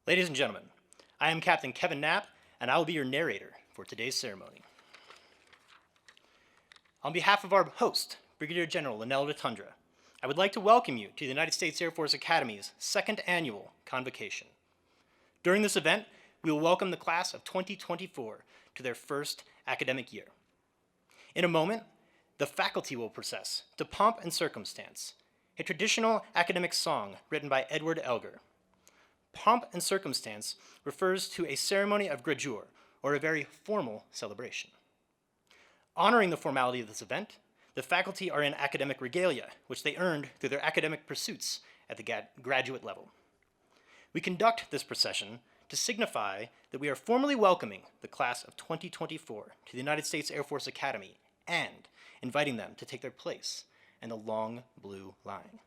Ladies and gentlemen, I am Captain Kevin Knapp, and I will be your narrator for today's ceremony. On behalf of our host, Brigadier General Linnell Rotundra, I would like to welcome you to the United States Air Force Academy's second annual Convocation. During this event, we will welcome the class of 2024 to their first academic year. In a moment, the faculty will process to Pomp and Circumstance, a traditional academic song written by Edward Elgar. Pomp and Circumstance refers to a ceremony of grandeur, or a very formal celebration. Honoring the formality of this event, the faculty are in academic regalia, which they earned through their academic pursuits at the graduate level. We conduct this procession to signify that we are formally welcoming the class of 2024 to the United States Air Force Academy and inviting them to take their place in the long blue line.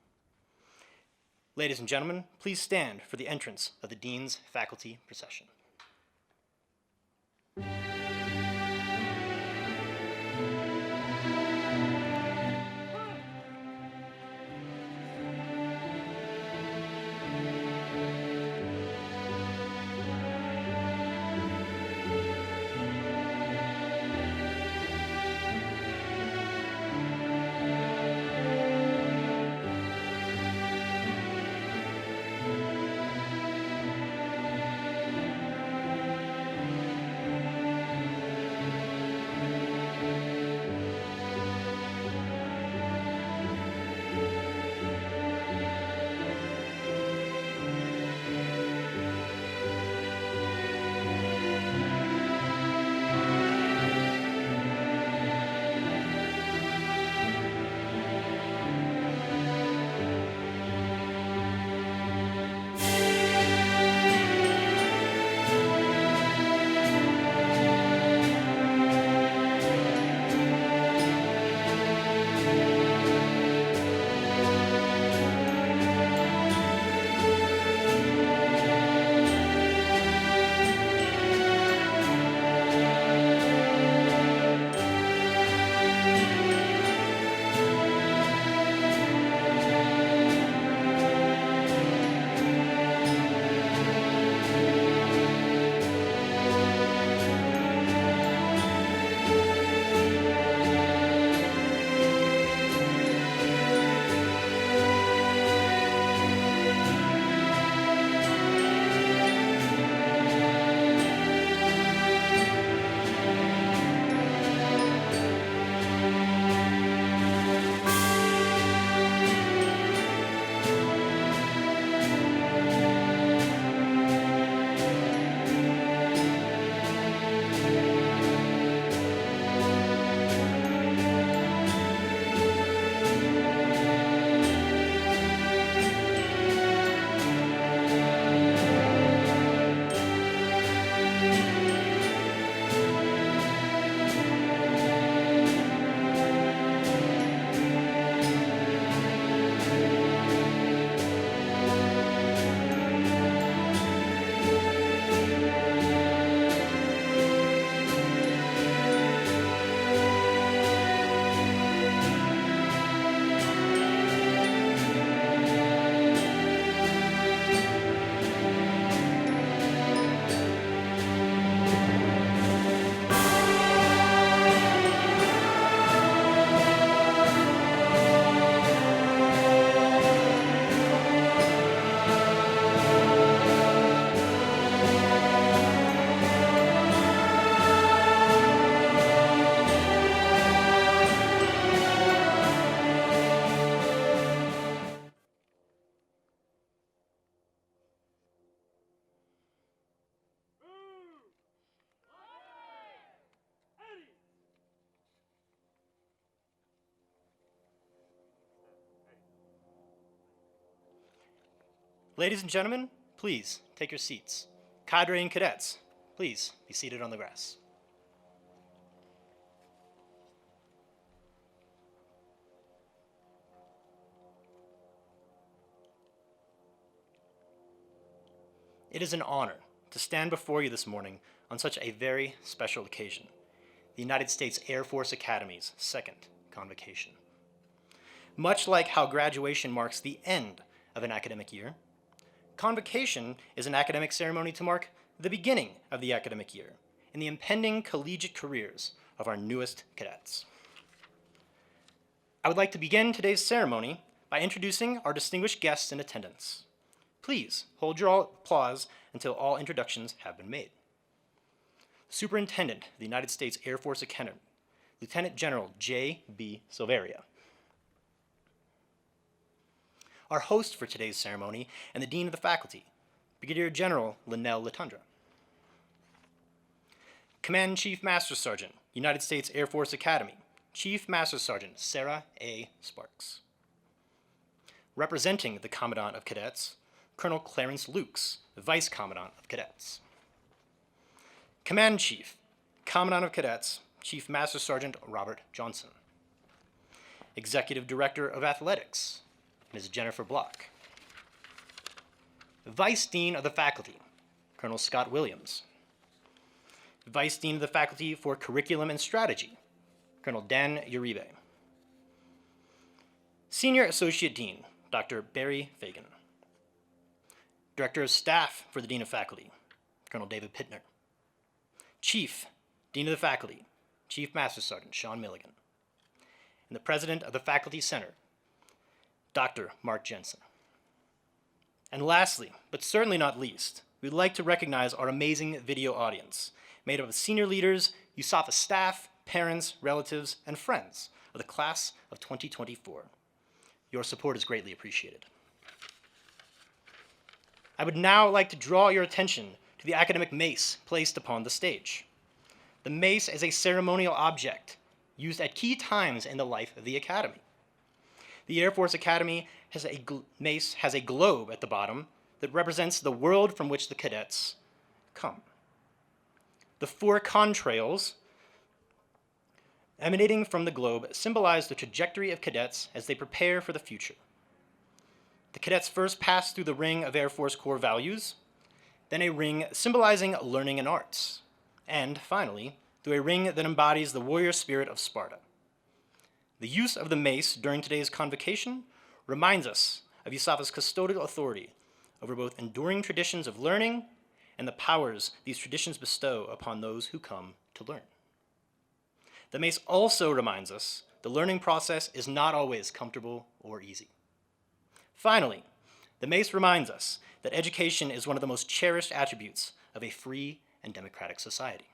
Ladies and gentlemen, please stand for the entrance of the Dean's faculty procession. Ladies and gentlemen, please take your seats. Cadre and cadets, please be seated on the grass. It is an honor to stand before you this morning on such a very special occasion, the United States Air Force Academy's second Convocation. Much like how graduation marks the end of an academic year, Convocation is an academic ceremony to mark the beginning of the academic year and the impending collegiate careers of our newest cadets. I would like to begin today's ceremony by introducing our distinguished guests in attendance. Please hold your applause until all introductions have been made. Superintendent of the United States Air Force Academy, Lieutenant General J.B. Silveria. Our host for today's ceremony and the Dean of the Faculty, Brigadier General Linnell Latundra. Command Chief Master Sergeant, United States Air Force Academy, Chief Master Sergeant Sarah A. Sparks. Representing the Commandant of Cadets, Colonel Clarence Lukes, Vice Commandant of Cadets. Command Chief, Commandant of Cadets, Chief Master Sergeant Robert Johnson. Executive Director of Athletics, Ms. Jennifer Block. Vice Dean of the Faculty, Colonel Scott Williams. Vice Dean of the Faculty for Curriculum and Strategy, Colonel Dan Uribe. Senior Associate Dean, Dr. Barry Fagan. Director of Staff for the Dean of Faculty, Colonel David Pittner. Chief, Dean of the Faculty, Chief Master Sergeant Sean Milligan. And the President of the Faculty Center, Dr. Mark Jensen. And lastly, but certainly not least, we'd like to recognize our amazing video audience, made up of senior leaders, USAFA staff, parents, relatives, and friends of the class of 2024. Your support is greatly appreciated. I would now like to draw your attention to the academic mace placed upon the stage. The mace is a ceremonial object used at key times in the life of the Academy. The Air Force Academy mace has a globe at the bottom that represents the world from which the cadets come. The four contrails emanating from the globe symbolize the trajectory of cadets as they prepare for the future. The cadets first pass through the ring of Air Force core values, then a ring symbolizing learning and arts, and finally, through a ring that embodies the warrior spirit of Sparta. The use of the mace during today's convocation reminds us of USAFA's custodial authority over both enduring traditions of learning and the powers these traditions bestow upon those who come to learn. The mace also reminds us the learning process is not always comfortable or easy. Finally, the mace reminds us that education is one of the most cherished attributes of a free and democratic society.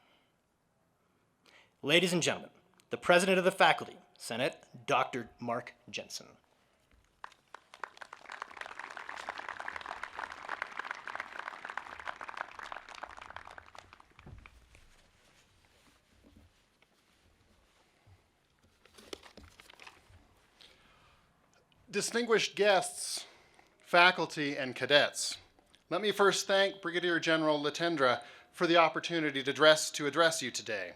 Ladies and gentlemen, the President of the Faculty Senate, Dr. Mark Jensen. Distinguished guests, faculty, and cadets, let me first thank Brigadier General Latundra for the opportunity to address you today.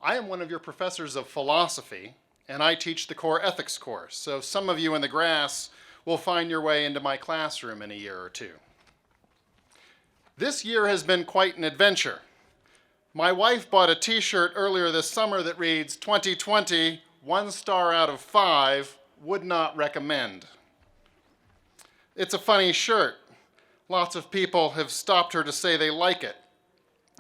I am one of your professors of philosophy, and I teach the core ethics course, so some of you in the grass will find your way into my classroom in a year or two. This year has been quite an adventure. My wife bought a t-shirt earlier this summer that reads, 2020, 1 star out of 5, would not recommend. It's a funny shirt. Lots of people have stopped her to say they like it.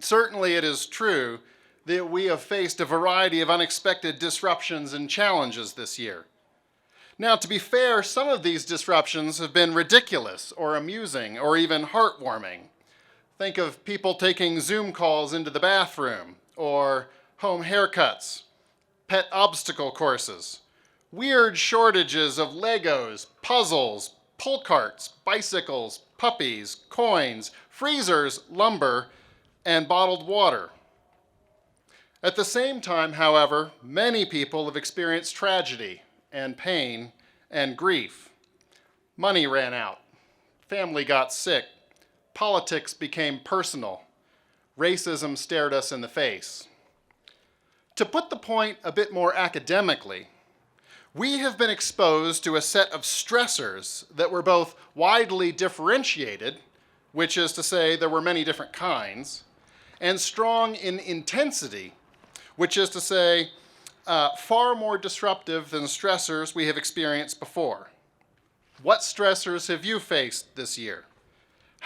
Certainly it is true that we have faced a variety of unexpected disruptions and challenges this year. Now, to be fair, some of these disruptions have been ridiculous or amusing or even heartwarming. Think of people taking Zoom calls into the bathroom, or home haircuts, pet obstacle courses, weird shortages of Legos, puzzles, pull carts, bicycles, puppies, coins, freezers, lumber, and bottled water. At the same time, however, many people have experienced tragedy and pain and grief. Money ran out, family got sick, politics became personal, racism stared us in the face. To put the point a bit more academically, we have been exposed to a set of stressors that were both widely differentiated, which is to say there were many different kinds, and strong in intensity, which is to say far more disruptive than stressors we have experienced before. What stressors have you faced this year?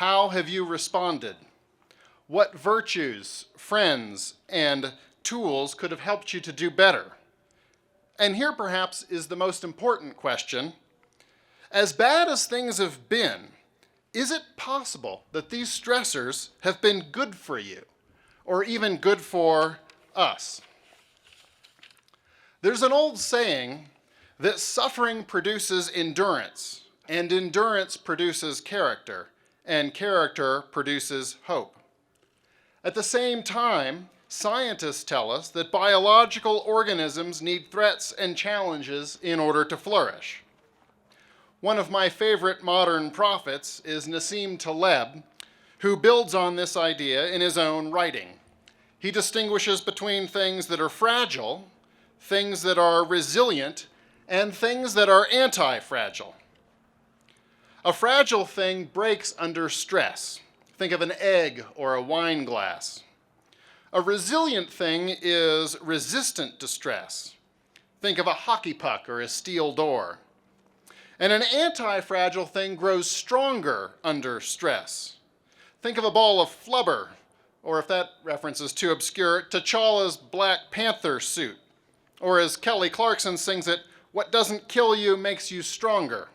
How have you responded? What virtues, friends, and tools could have helped you to do better? And here perhaps is the most important question. As bad as things have been, is it possible that these stressors have been good for you, or even good for us? There's an old saying that suffering produces endurance, and endurance produces character, and character produces hope. At the same time, scientists tell us that biological organisms need threats and challenges in order to flourish. One of my favorite modern prophets is Nassim Taleb, who builds on this idea in his own writing. He distinguishes between things that are fragile, things that are resilient, and things that are anti-fragile. A fragile thing breaks under stress. Think of an egg or a wine glass. A resilient thing is resistant to stress. Think of a hockey puck or a steel door. And an anti-fragile thing grows stronger under stress. Think of a ball of flubber, or if that reference is too obscure, T'Challa's Black Panther suit. Or as Kelly Clarkson sings it, what doesn't kill you makes you stronger.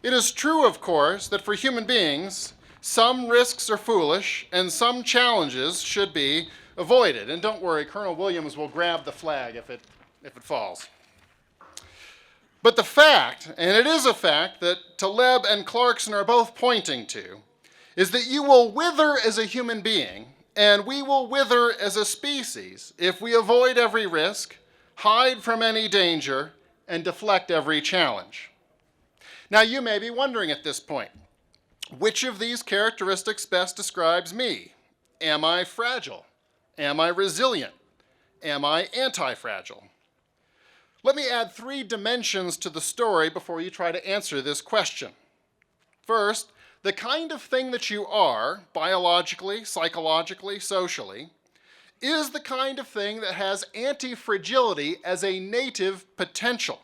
It is true, of course, that for human beings, some risks are foolish and some challenges should be avoided. And don't worry, Colonel Williams will grab the flag if it falls. But the fact, and it is a fact that Taleb and Clarkson are both pointing to, is that you will wither as a human being, and we will wither as a species if we avoid every risk, hide from any danger, and deflect every challenge. Now you may be wondering at this point, which of these characteristics best describes me? Am I fragile? Am I resilient? Am I anti-fragile? Let me add 3 dimensions to the story before you try to answer this question. First, the kind of thing that you are, biologically, psychologically, socially, is the kind of thing that has anti-fragility as a native potential.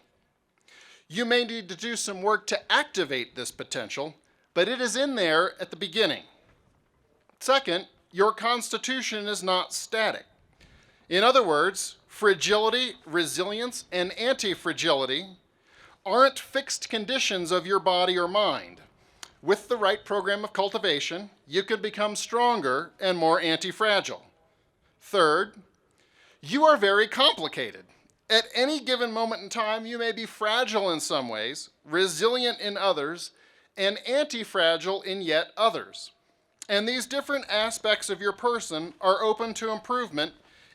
You may need to do some work to activate this potential, but it is in there at the beginning. Second, your constitution is not static. In other words, fragility, resilience, and anti-fragility aren't fixed conditions of your body or mind. With the right program of cultivation, you can become stronger and more anti-fragile. Third, you are very complicated. At any given moment in time, you may be fragile in some ways, resilient in others, and anti-fragile in yet others. And these different aspects of your person are open to improvement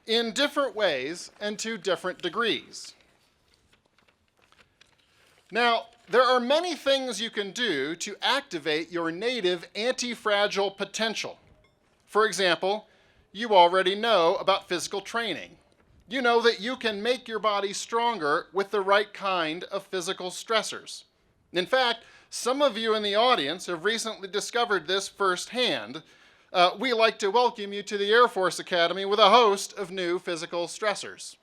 in different ways and to different degrees. Now, there are many things you can do to activate your native anti-fragile potential. For example, you already know about physical training. You know that you can make your body stronger with the right kind of physical stressors. In fact, some of you in the audience have recently discovered this firsthand. We like to welcome you to the Air Force Academy with a host of new physical stressors.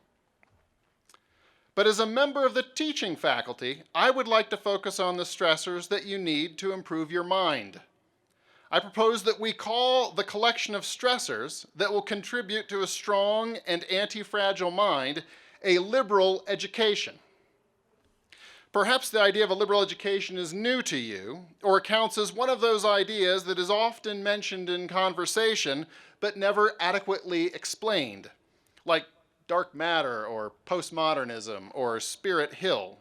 But as a member of the teaching faculty, I would like to focus on the stressors that you need to improve your mind. I propose that we call the collection of stressors that will contribute to a strong and anti-fragile mind a liberal education. Perhaps the idea of a liberal education is new to you, or counts as one of those ideas that is often mentioned in conversation but never adequately explained, like dark matter or postmodernism or Spirit Hill.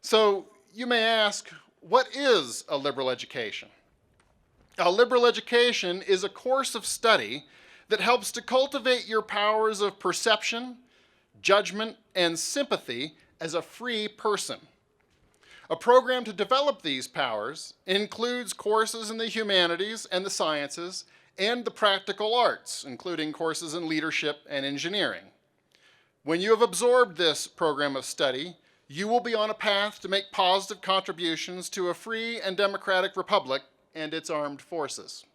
So you may ask, what is a liberal education? A liberal education is a course of study that helps to cultivate your powers of perception, judgment, and sympathy as a free person. A program to develop these powers includes courses in the humanities and the sciences and the practical arts, including courses in leadership and engineering. When you have absorbed this program of study, you will be on a path to make positive contributions to a free and democratic republic and its armed forces.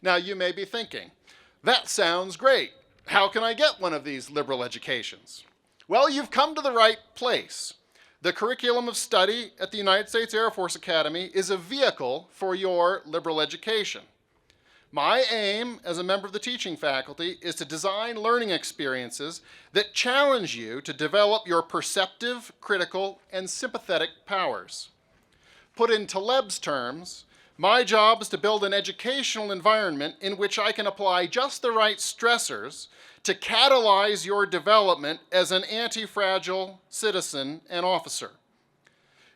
Now you may be thinking, that sounds great. How can I get one of these liberal educations? Well, you've come to the right place. The curriculum of study at the United States Air Force Academy is a vehicle for your liberal education. My aim as a member of the teaching faculty is to design learning experiences that challenge you to develop your perceptive, critical, and sympathetic powers. Put in Taleb's terms, my job is to build an educational environment in which I can apply just the right stressors to catalyze your development as an anti-fragile citizen and officer.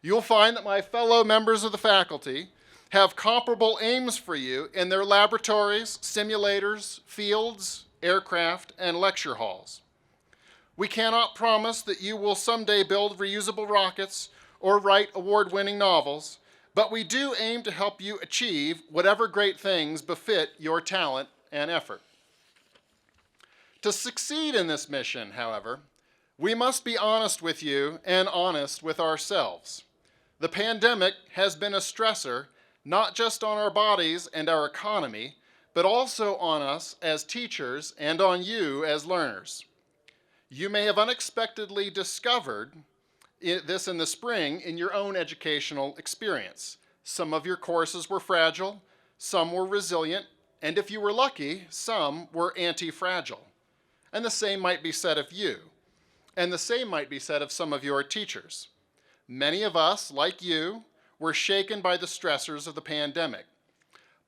You'll find that my fellow members of the faculty have comparable aims for you in their laboratories, simulators, fields, aircraft, and lecture halls. We cannot promise that you will someday build reusable rockets or write award-winning novels, but we do aim to help you achieve whatever great things befit your talent and effort. To succeed in this mission, however, we must be honest with you and honest with ourselves. The pandemic has been a stressor not just on our bodies and our economy, but also on us as teachers and on you as learners. You may have unexpectedly discovered this in the spring in your own educational experience. Some of your courses were fragile, some were resilient, and if you were lucky, some were anti-fragile. And the same might be said of you, and the same might be said of some of your teachers. Many of us, like you, were shaken by the stressors of the pandemic.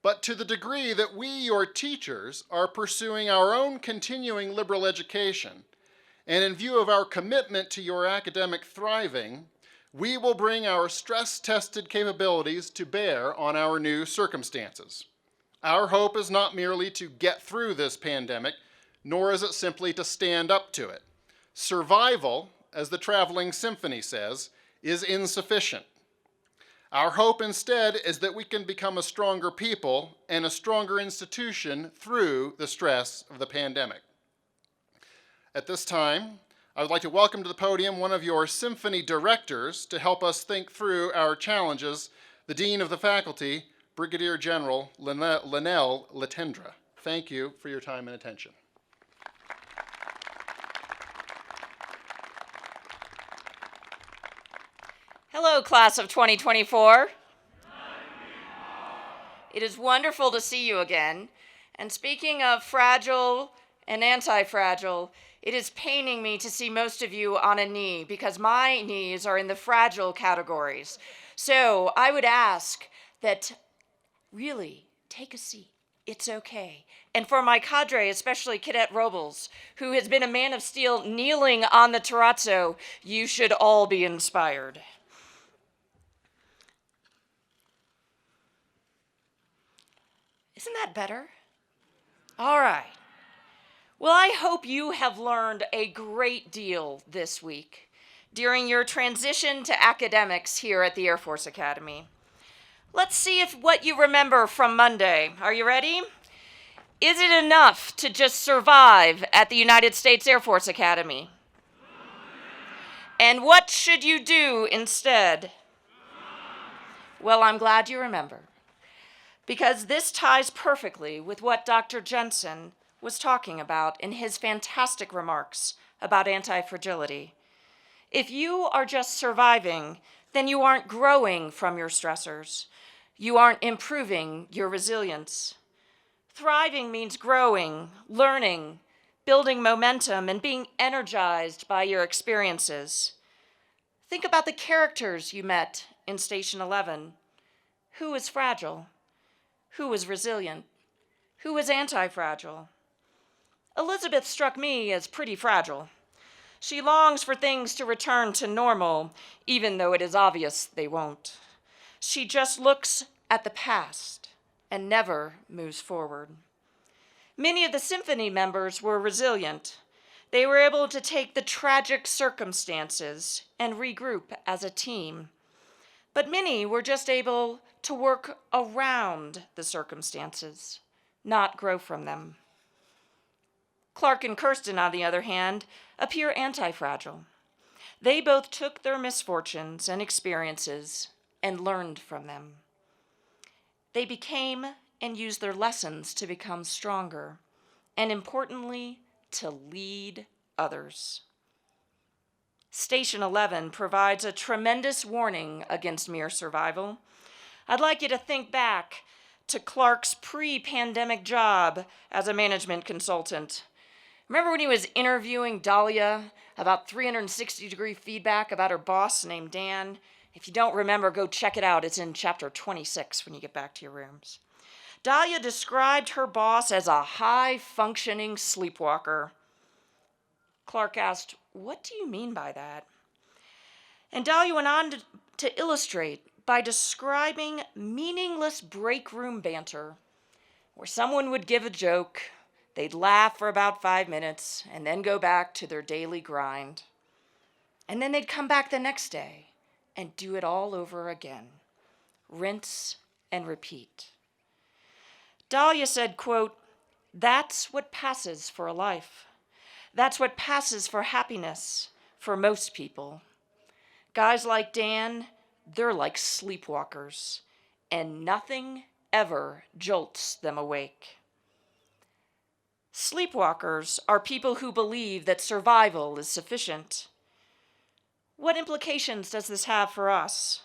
But to the degree that we, your teachers, are pursuing our own continuing liberal education, and in view of our commitment to your academic thriving, we will bring our stress-tested capabilities to bear on our new circumstances. Our hope is not merely to get through this pandemic, nor is it simply to stand up to it. Survival, as the Traveling Symphony says, is insufficient. Our hope instead is that we can become a stronger people and a stronger institution through the stress of the pandemic. At this time, I would like to welcome to the podium one of your symphony directors to help us think through our challenges, the Dean of the Faculty, Brigadier General Linnell Letendre. Thank you for your time and attention. Hello, class of 2024. It is wonderful to see you again. And speaking of fragile and anti-fragile, it is paining me to see most of you on a knee because my knees are in the fragile categories. So I would ask that really take a seat. It's okay. And for my cadre, especially Cadet Robles, who has been a man of steel kneeling on the terrazzo, you should all be inspired. Isn't that better? All right. Well, I hope you have learned a great deal this week during your transition to academics here at the Air Force Academy. Let's see if what you remember from Monday. Are you ready? Is it enough to just survive at the United States Air Force Academy? And what should you do instead? Well, I'm glad you remember, because this ties perfectly with what Dr. Jensen was talking about in his fantastic remarks about anti-fragility. If you are just surviving, then you aren't growing from your stressors. You aren't improving your resilience. Thriving means growing, learning, building momentum, and being energized by your experiences. Think about the characters you met in Station 11. Who is fragile? Who is resilient? Who is anti-fragile? Elizabeth struck me as pretty fragile. She longs for things to return to normal, even though it is obvious they won't. She just looks at the past and never moves forward. Many of the symphony members were resilient. They were able to take the tragic circumstances and regroup as a team. But many were just able to work around the circumstances, not grow from them. Clark and Kirsten, on the other hand, appear anti-fragile. They both took their misfortunes and experiences and learned from them. They became and used their lessons to become stronger, and importantly, to lead others. Station 11 provides a tremendous warning against mere survival. I'd like you to think back to Clark's pre-pandemic job as a management consultant. Remember when he was interviewing Dahlia about 360-degree feedback about her boss named Dan? If you don't remember, go check it out. It's in chapter 26 when you get back to your rooms. Dahlia described her boss as a high-functioning sleepwalker. Clark asked, "What do you mean by that?" And Dahlia went on to illustrate by describing meaningless break room banter, where someone would give a joke, they'd laugh for about 5 minutes, and then go back to their daily grind. And then they'd come back the next day and do it all over again. Rinse and repeat. Dahlia said, quote, "That's what passes for a life. That's what passes for happiness for most people. Guys like Dan, they're like sleepwalkers, and nothing ever jolts them awake." Sleepwalkers are people who believe that survival is sufficient. What implications does this have for us?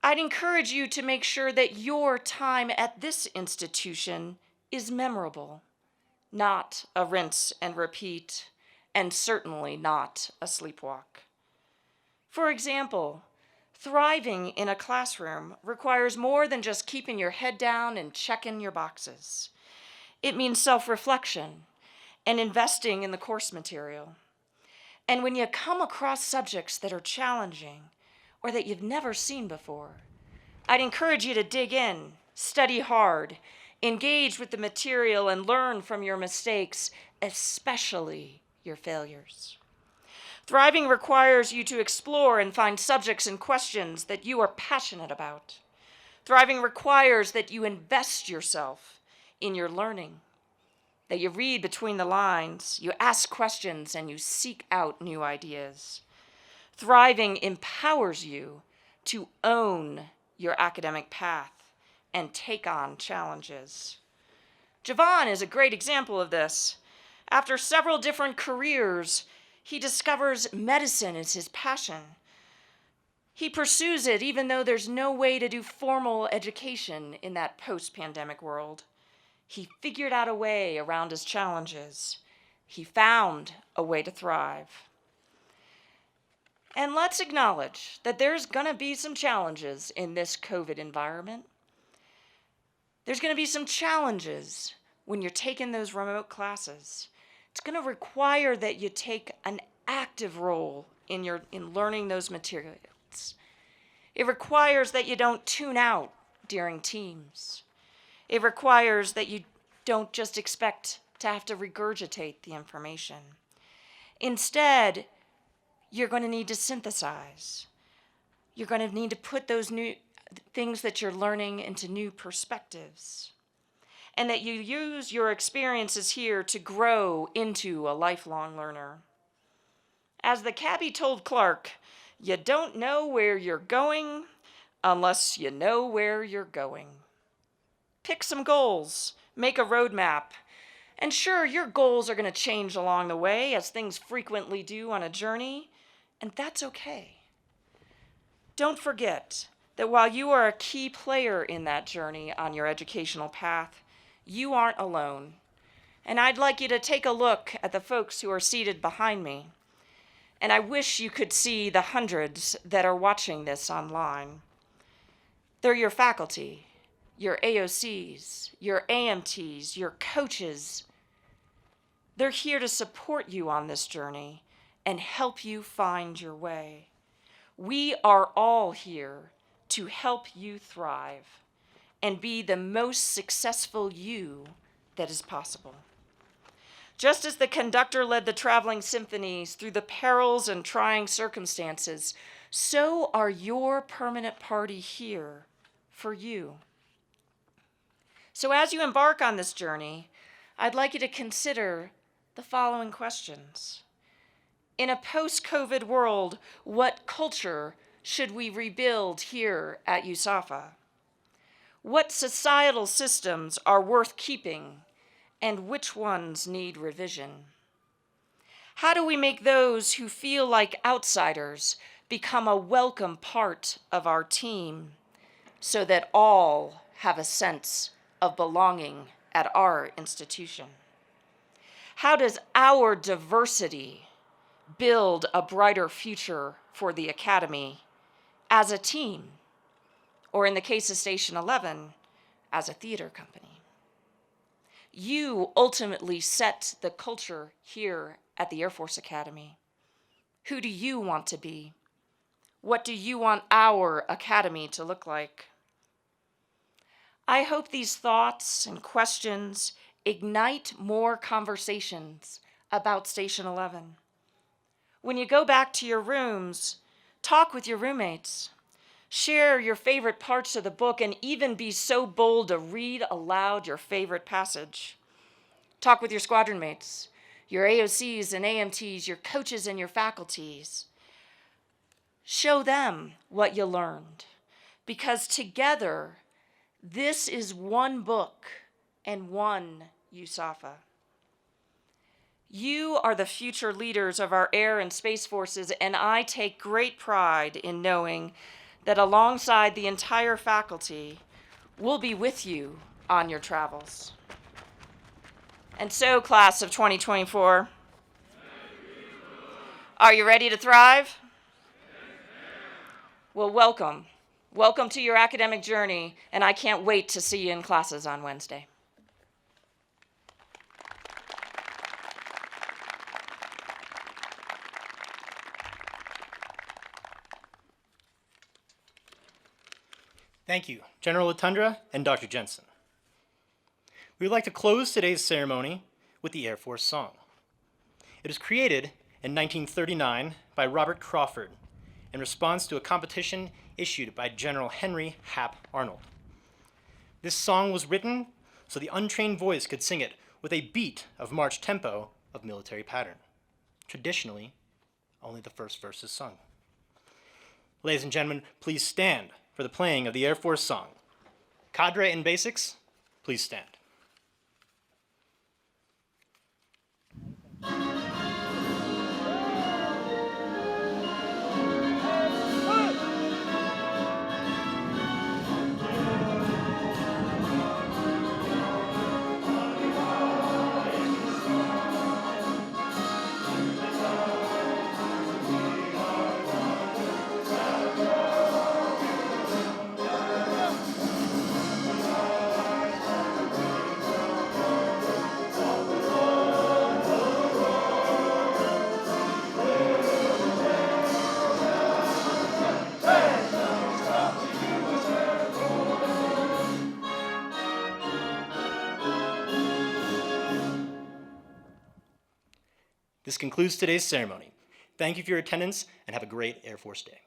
I'd encourage you to make sure that your time at this institution is memorable, not a rinse and repeat, and certainly not a sleepwalk. For example, thriving in a classroom requires more than just keeping your head down and checking your boxes. It means self-reflection and investing in the course material. And when you come across subjects that are challenging or that you've never seen before, I'd encourage you to dig in, study hard, engage with the material, and learn from your mistakes, especially your failures. Thriving requires you to explore and find subjects and questions that you are passionate about. Thriving requires that you invest yourself in your learning, that you read between the lines, you ask questions, and you seek out new ideas. Thriving empowers you to own your academic path and take on challenges. Javon is a great example of this. After several different careers, he discovers medicine is his passion. He pursues it even though there's no way to do formal education in that post-pandemic world. He figured out a way around his challenges. He found a way to thrive. And let's acknowledge that there's going to be some challenges in this COVID environment. There's going to be some challenges when you're taking those remote classes. It's going to require that you take an active role in learning those materials. It requires that you don't tune out during teams. It requires that you don't just expect to have to regurgitate the information. Instead, you're going to need to synthesize. You're going to need to put those new things that you're learning into new perspectives. And that you use your experiences here to grow into a lifelong learner. As the cabbie told Clark, you don't know where you're going unless you know where you're going. Pick some goals, make a roadmap, and sure, your goals are going to change along the way, as things frequently do on a journey, and that's okay. Don't forget that while you are a key player in that journey on your educational path, you aren't alone. And I'd like you to take a look at the folks who are seated behind me. And I wish you could see the hundreds that are watching this online. They're your faculty, your AOCs, your AMTs, your coaches. They're here to support you on this journey and help you find your way. We are all here to help you thrive and be the most successful you that is possible. Just as the conductor led the traveling symphonies through the perils and trying circumstances, so are your permanent party here for you. So as you embark on this journey, I'd like you to consider the following questions. In a post-COVID world, what culture should we rebuild here at USAFA? What societal systems are worth keeping, and which ones need revision? How do we make those who feel like outsiders become a welcome part of our team so that all have a sense of belonging at our institution? How does our diversity build a brighter future for the Academy as a team, or in the case of Station 11, as a theater company? You ultimately set the culture here at the Air Force Academy. Who do you want to be? What do you want our academy to look like? I hope these thoughts and questions ignite more conversations about Station 11. When you go back to your rooms, talk with your roommates. Share your favorite parts of the book and even be so bold to read aloud your favorite passage. Talk with your squadron mates, your AOCs and AMTs, your coaches and your faculties. Show them what you learned, because together, this is one book and one USAFA. You are the future leaders of our air and space forces, and I take great pride in knowing that alongside the entire faculty, we'll be with you on your travels. And so, class of 2024, are you ready to thrive? Well, welcome. Welcome to your academic journey, and I can't wait to see you in classes on Wednesday. Thank you, General Latundra and Dr. Jensen. We would like to close today's ceremony with the Air Force song. It was created in 1939 by Robert Crawford in response to a competition issued by General Henry Hap Arnold. This song was written so the untrained voice could sing it with a beat of march tempo of military pattern. Traditionally, only the first verse is sung. Ladies and gentlemen, please stand for the playing of the Air Force song. Cadre and basics, please stand. This concludes today's ceremony. Thank you for your attendance and have a great Air Force Day.